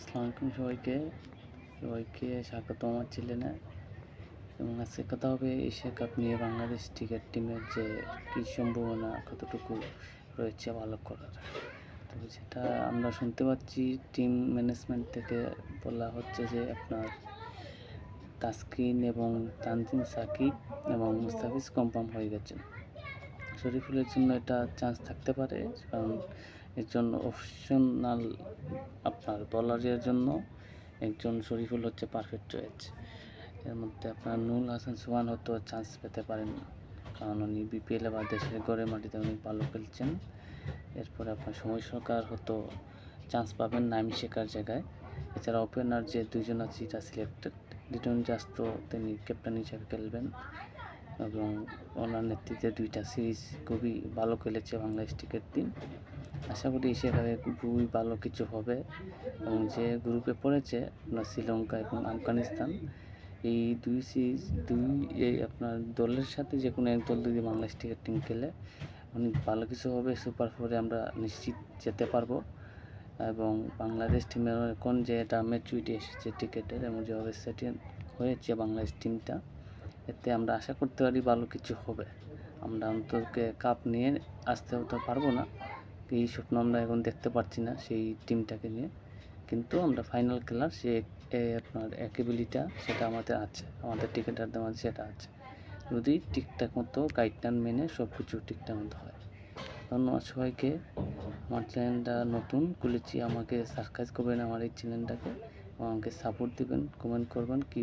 আসসালামু আলাইকুম সবাইকে স্বাগতম আমার চ্যানেলে। এবং আজকে কথা হবে এশিয়া কাপ নিয়ে। বাংলাদেশ ক্রিকেট টিমের যে কী সম্ভাবনা কতটুকু রয়েছে ভালো করার, তবে যেটা আমরা শুনতে পাচ্ছি টিম ম্যানেজমেন্ট থেকে বলা হচ্ছে যে আপনার তাসকিন এবং তানজিম সাকিব এবং মুস্তাফিজ কনফার্ম হয়ে গেছেন। শরীফুলের জন্য এটা চান্স থাকতে পারে, কারণ একজন অপশনাল আপনার বোলারের জন্য একজন শরীফুল হচ্ছে পারফেক্ট চয়েস। এর মধ্যে আপনার নুরুল হাসান সোহান হয়তো চান্স পেতে পারেন, কারণ উনি বিপিএলে বা দেশের গড়ে মাটিতে অনেক ভালো খেলছেন। এরপরে আপনার সময় সরকার হয়তো চান্স পাবেন নাইম শেখার জায়গায়। এছাড়া ওপেনার যে দুইজন আছে এটা সিলেক্টেড, লিটন জাস তো তিনি ক্যাপ্টেন হিসেবে খেলবেন এবং ওনার নেতৃত্বে দুইটা সিরিজ খুবই ভালো খেলেছে বাংলাদেশ ক্রিকেট টিম। আশা করি এশিয়া কাপে খুবই ভালো কিছু হবে। এবং যে গ্রুপে পড়েছে আপনার শ্রীলঙ্কা এবং আফগানিস্তান, এই এই আপনার দলের সাথে যে কোনো এক দল যদি বাংলাদেশ ক্রিকেট টিম খেলে অনেক ভালো কিছু হবে। সুপার ফোরে আমরা নিশ্চিত যেতে পারবো। এবং বাংলাদেশ টিমের এখন যে এটা ম্যাচুরিটি এসেছে ক্রিকেটের এবং যেভাবে সেটিং হয়েছে বাংলাদেশ টিমটা, এতে আমরা আশা করতে পারি ভালো কিছু হবে। আমরা অন্তত কাপ নিয়ে আসতে হতে পারবো না, এই স্বপ্ন আমরা এখন দেখতে পাচ্ছি না সেই টিমটাকে নিয়ে, কিন্তু আমরা ফাইনাল খেলার সে আপনার অ্যাকেবিলিটা সেটা আমাদের আছে, আমাদের ক্রিকেটারদের মধ্যে সেটা আছে, যদি ঠিকঠাক মতো গাইডলাইন মেনে সব কিছু ঠিকঠাক মতো হয়। ধন্যবাদ সবাইকে। আমার চ্যানেলটা নতুন খুলেছি, আমাকে সাবস্ক্রাইব করবেন আমার এই চ্যানেলটাকে, আমাকে সাপোর্ট দেবেন, কমেন্ট করবেন কী